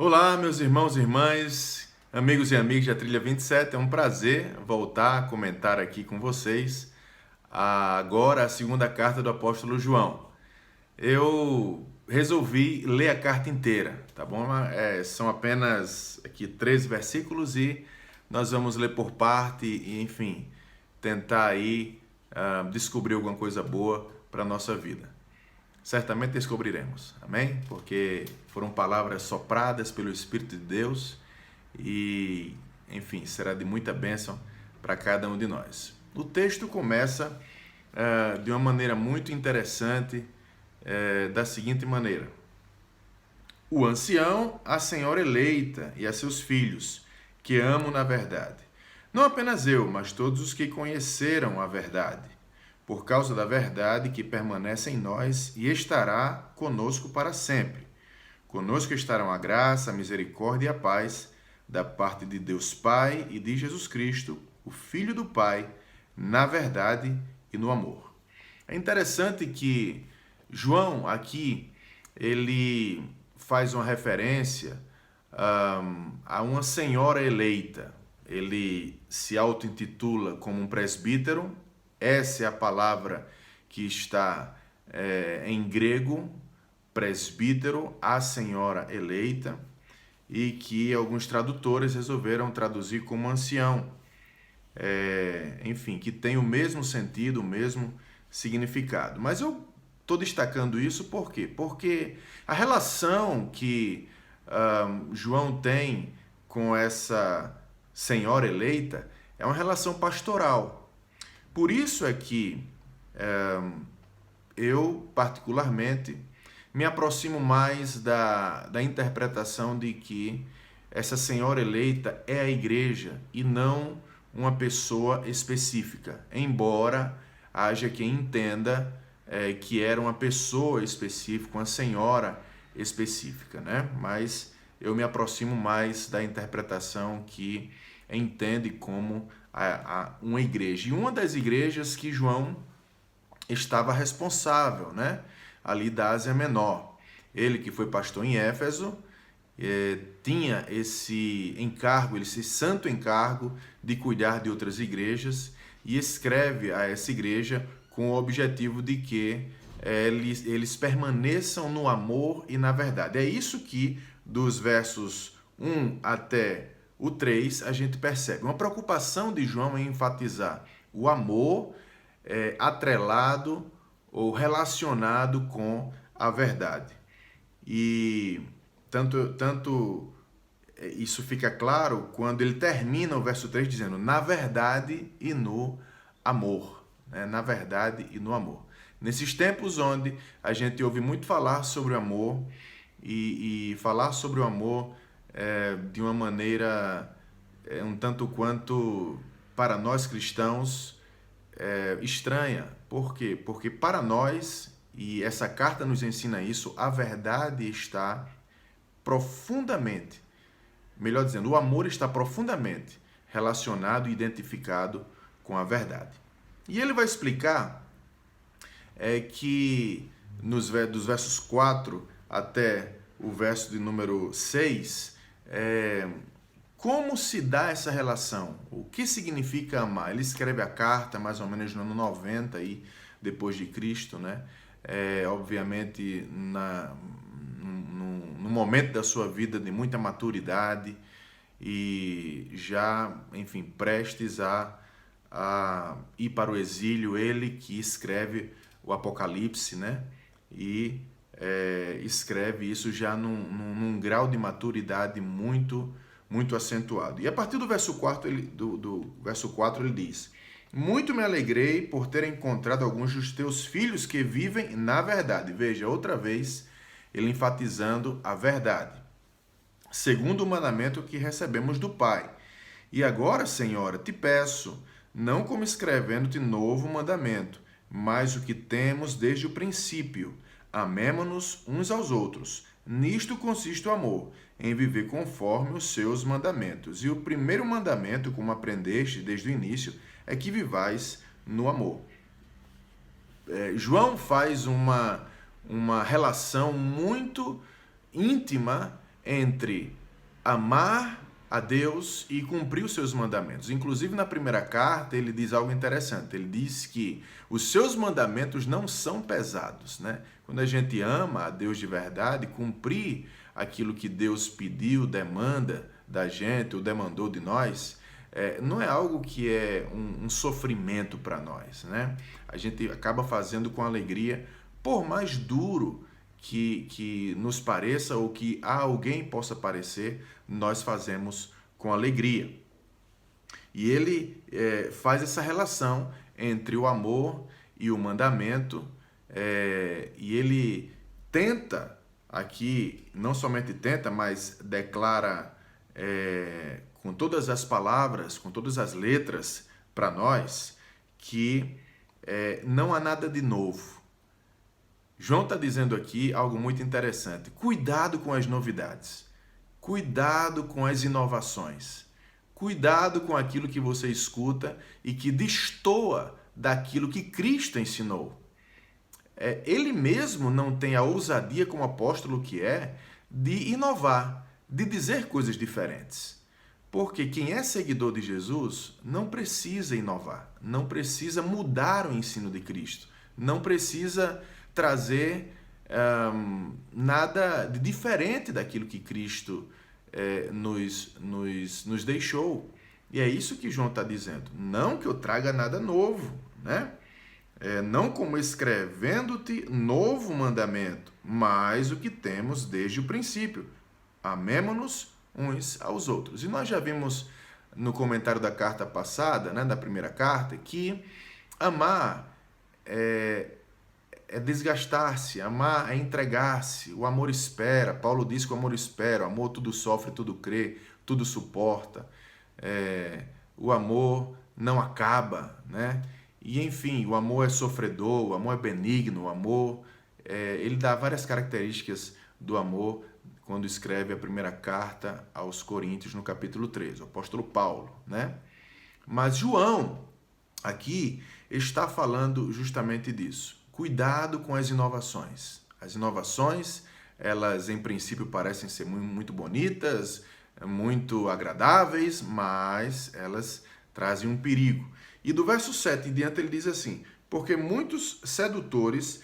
Olá, meus irmãos e irmãs, amigos e amigas da Trilha 27. É um prazer voltar a comentar aqui com vocês agora a segunda carta do apóstolo João. Eu resolvi ler a carta inteira, tá bom? São apenas aqui 13 versículos e nós vamos ler por parte e, enfim, tentar aí descobrir alguma coisa boa para a nossa vida. Certamente descobriremos, amém? Porque foram palavras sopradas pelo Espírito de Deus e, enfim, será de muita bênção para cada um de nós. O texto começa de uma maneira muito interessante, da seguinte maneira: o ancião, a senhora eleita e a seus filhos, que amo na verdade. Não apenas eu, mas todos os que conheceram a verdade, por causa da verdade que permanece em nós e estará conosco para sempre. Conosco estarão a graça, a misericórdia e a paz da parte de Deus Pai e de Jesus Cristo, o Filho do Pai, na verdade e no amor. É interessante que João aqui, ele faz uma referência a uma senhora eleita. Ele se auto-intitula como um presbítero. Essa é a palavra que está em grego, presbítero, a senhora eleita, e que alguns tradutores resolveram traduzir como ancião. Enfim, que tem o mesmo sentido, o mesmo significado. Mas eu estou destacando isso por quê? Porque a relação que João tem com essa senhora eleita é uma relação pastoral. Por isso é que eu, particularmente, me aproximo mais da interpretação de que essa senhora eleita é a igreja e não uma pessoa específica, embora haja quem entenda que era uma pessoa específica, uma senhora específica, né? Mas eu me aproximo mais da interpretação que entende como uma igreja. E uma das igrejas que João estava responsável, né? Ali da Ásia Menor. Ele que foi pastor em Éfeso, tinha esse encargo, esse santo encargo de cuidar de outras igrejas e escreve a essa igreja com o objetivo de que eles permaneçam no amor e na verdade. É isso que dos versos 1 até o 3 a gente percebe. Uma preocupação de João em enfatizar o amor atrelado ou relacionado com a verdade. E tanto isso fica claro quando ele termina o verso 3 dizendo na verdade e no amor. Né? Na verdade e no amor. Nesses tempos onde a gente ouve muito falar sobre o amor e falar sobre o amor de uma maneira um tanto quanto para nós cristãos estranha. Por quê? Porque para nós, e essa carta nos ensina isso, a verdade está profundamente, melhor dizendo, o amor está profundamente relacionado e identificado com a verdade. E ele vai explicar que dos versos 4 até o verso de número 6, como se dá essa relação? O que significa amar? Ele escreve a carta mais ou menos no ano 90 aí, depois de Cristo, né? Obviamente no momento da sua vida de muita maturidade e já, enfim, prestes a ir para o exílio, ele que escreve o Apocalipse, né? E escreve isso já num grau de maturidade muito acentuado. E a partir do verso 4, do verso 4 ele diz: muito me alegrei por ter encontrado alguns dos teus filhos que vivem na verdade. Veja, outra vez, ele enfatizando a verdade. Segundo o mandamento que recebemos do Pai. E agora, Senhora, te peço, não como escrevendo-te novo mandamento, mas o que temos desde o princípio. Amemo-nos uns aos outros. Nisto consiste o amor, em viver conforme os seus mandamentos. E o primeiro mandamento, como aprendeste desde o início, é que vivais no amor. João faz uma relação muito íntima entre amar a Deus e cumprir os seus mandamentos. Inclusive, na primeira carta, ele diz algo interessante. Ele diz que os seus mandamentos não são pesados, né? Quando a gente ama a Deus de verdade, cumprir aquilo que Deus pediu, demanda da gente, ou demandou de nós, não é algo que é um sofrimento para nós, né? A gente acaba fazendo com alegria, por mais duro que nos pareça ou que a alguém possa parecer, nós fazemos com alegria. E ele faz essa relação entre o amor e o mandamento, e ele tenta aqui, não somente tenta, mas declara com todas as palavras, com todas as letras para nós, que não há nada de novo. João está dizendo aqui algo muito interessante. Cuidado com as novidades. Cuidado com as inovações. Cuidado com aquilo que você escuta e que destoa daquilo que Cristo ensinou. Ele mesmo não tem a ousadia, como apóstolo que é, de inovar, de dizer coisas diferentes. Porque quem é seguidor de Jesus não precisa inovar, não precisa mudar o ensino de Cristo, não precisa trazer nada de diferente daquilo que Cristo nos deixou. E é isso que João está dizendo. Não que eu traga nada novo, né? Não como escrevendo-te novo mandamento, mas o que temos desde o princípio. Amemo-nos uns aos outros. E nós já vimos no comentário da carta passada, né, da primeira carta, que amar é desgastar-se, amar é entregar-se, o amor espera. Paulo diz que o amor espera, o amor tudo sofre, tudo crê, tudo suporta. O amor não acaba, né? E enfim, o amor é sofredor, o amor é benigno, o amor, ele dá várias características do amor quando escreve a primeira carta aos Coríntios, no capítulo 13, o apóstolo Paulo, né? Mas João, aqui, está falando justamente disso. Cuidado com as inovações. As inovações, elas em princípio parecem ser muito bonitas, muito agradáveis, mas elas trazem um perigo. E do verso 7 em diante ele diz assim: porque muitos sedutores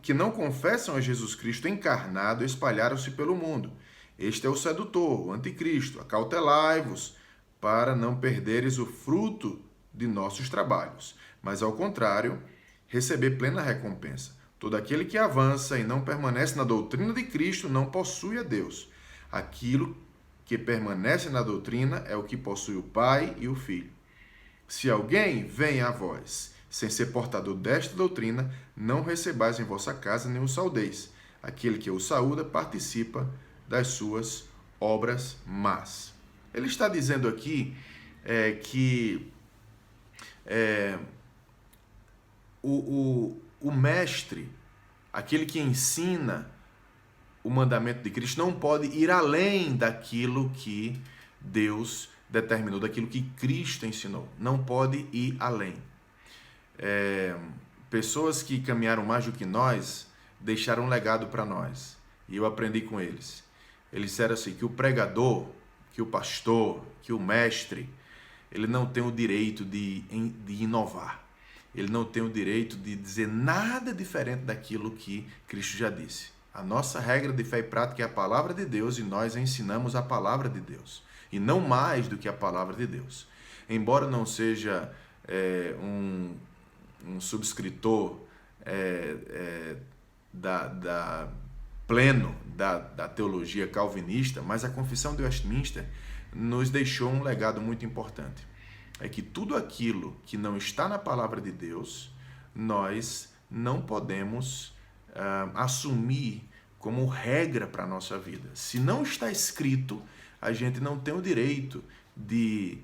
que não confessam a Jesus Cristo encarnado espalharam-se pelo mundo. Este é o sedutor, o anticristo. Acautelai-vos para não perderes o fruto de nossos trabalhos, mas ao contrário, receber plena recompensa. Todo aquele que avança e não permanece na doutrina de Cristo não possui a Deus. Aquilo que permanece na doutrina é o que possui o Pai e o Filho. Se alguém vem a vós, sem ser portador desta doutrina, não recebais em vossa casa nem o saudeis. Aquele que o saúda participa das suas obras más. Ele está dizendo aqui que o mestre, aquele que ensina o mandamento de Cristo, não pode ir além daquilo que Deus determinou, daquilo que Cristo ensinou. Não pode ir além. Pessoas que caminharam mais do que nós deixaram um legado para nós. E eu aprendi com eles. Eles disseram assim, que o pregador, que o pastor, que o mestre, ele não tem o direito de inovar. Ele não tem o direito de dizer nada diferente daquilo que Cristo já disse. A nossa regra de fé e prática é a palavra de Deus e nós ensinamos a palavra de Deus. E não mais do que a palavra de Deus. Embora não seja um subscritor pleno da teologia calvinista, mas a Confissão de Westminster nos deixou um legado muito importante. É que tudo aquilo que não está na palavra de Deus, nós não podemos assumir como regra para a nossa vida. Se não está escrito, a gente não tem o direito de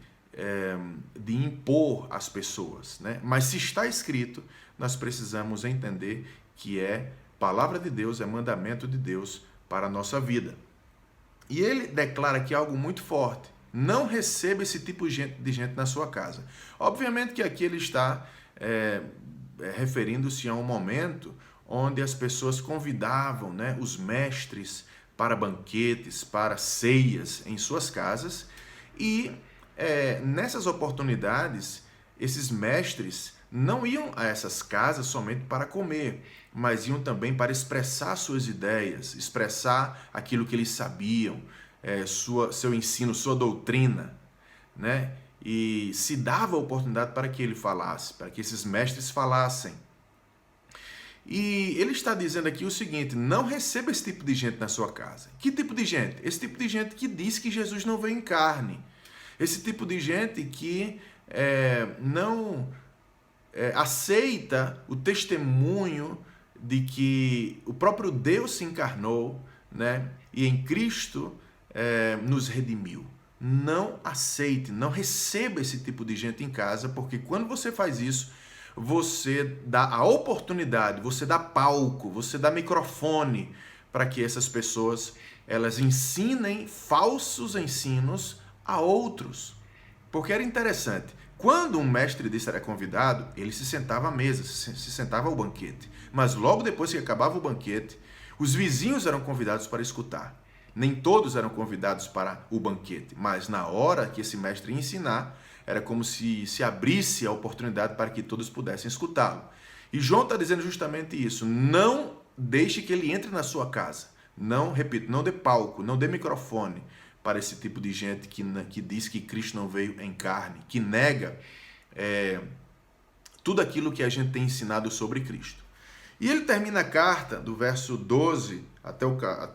impor às pessoas, né? Mas se está escrito, nós precisamos entender que é palavra de Deus, é mandamento de Deus para a nossa vida. E ele declara aqui algo muito forte. Não receba esse tipo de gente na sua casa. Obviamente que aqui ele está referindo-se a um momento onde as pessoas convidavam, né, os mestres para banquetes, para ceias em suas casas, e nessas oportunidades, esses mestres não iam a essas casas somente para comer, mas iam também para expressar suas ideias, expressar aquilo que eles sabiam, seu ensino, sua doutrina, né? E se dava a oportunidade para que ele falasse, para que esses mestres falassem. E ele está dizendo aqui o seguinte: não receba esse tipo de gente na sua casa. Que tipo de gente? Esse tipo de gente que diz que Jesus não veio em carne. Esse tipo de gente que não aceita o testemunho de que o próprio Deus se encarnou, né? E em Cristo nos redimiu. Não aceite, não receba esse tipo de gente em casa, porque quando você faz isso, você dá a oportunidade, você dá palco, você dá microfone para que essas pessoas elas ensinem falsos ensinos a outros. Porque era interessante, quando um mestre desse era convidado, ele se sentava à mesa, se sentava ao banquete. Mas logo depois que acabava o banquete, os vizinhos eram convidados para escutar. Nem todos eram convidados para o banquete, mas na hora que esse mestre ia ensinar, era como se abrisse a oportunidade para que todos pudessem escutá-lo. E João está dizendo justamente isso: não deixe que ele entre na sua casa. Não, repito, não dê palco, não dê microfone para esse tipo de gente que diz que Cristo não veio em carne, que nega tudo aquilo que a gente tem ensinado sobre Cristo. E ele termina a carta, do verso 12 até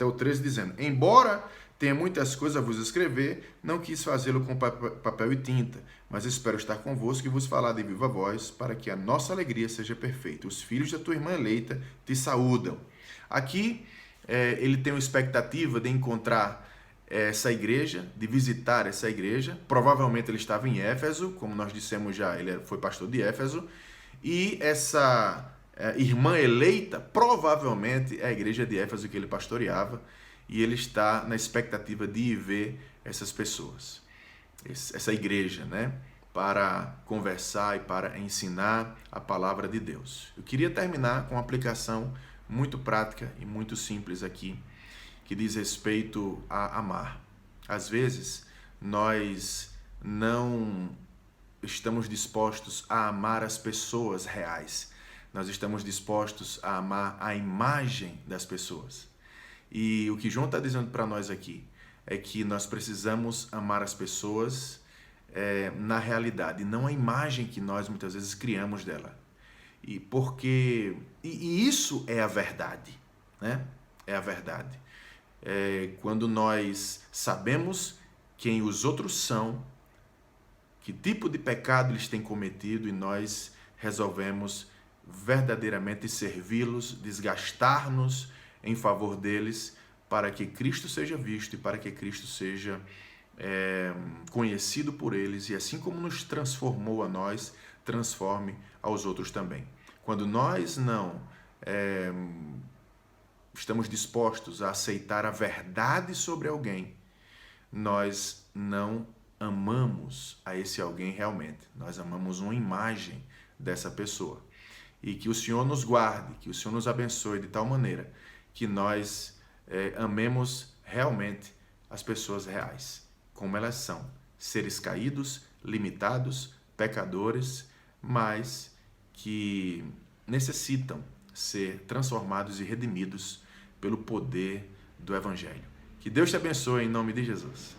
o 13, dizendo: embora tenha muitas coisas a vos escrever, não quis fazê-lo com papel e tinta, mas espero estar convosco e vos falar de viva voz, para que a nossa alegria seja perfeita. Os filhos da tua irmã eleita te saúdam. Aqui ele tem uma expectativa de encontrar essa igreja, de visitar essa igreja. Provavelmente ele estava em Éfeso, como nós dissemos já, ele foi pastor de Éfeso, e essa irmã eleita provavelmente é a igreja de Éfeso que ele pastoreava, e ele está na expectativa de ir ver essas pessoas, essa igreja, né, para conversar e para ensinar a palavra de Deus. Eu queria terminar com uma aplicação muito prática e muito simples aqui, que diz respeito a amar. Às vezes, nós não estamos dispostos a amar as pessoas reais. Nós estamos dispostos a amar a imagem das pessoas. E o que João está dizendo para nós aqui é que nós precisamos amar as pessoas na realidade, não a imagem que nós muitas vezes criamos dela. E isso é a verdade, né? É a verdade. Quando nós sabemos quem os outros são, que tipo de pecado eles têm cometido, e nós resolvemos verdadeiramente servi-los, desgastar-nos em favor deles, para que Cristo seja visto e para que Cristo seja conhecido por eles, e assim como nos transformou a nós, transforme aos outros também. Quando nós não estamos dispostos a aceitar a verdade sobre alguém, nós não amamos a esse alguém realmente. Nós amamos uma imagem dessa pessoa. E que o Senhor nos guarde, que o Senhor nos abençoe de tal maneira que nós amemos realmente as pessoas reais, como elas são, seres caídos, limitados, pecadores, mas que necessitam ser transformados e redimidos pelo poder do Evangelho. Que Deus te abençoe em nome de Jesus.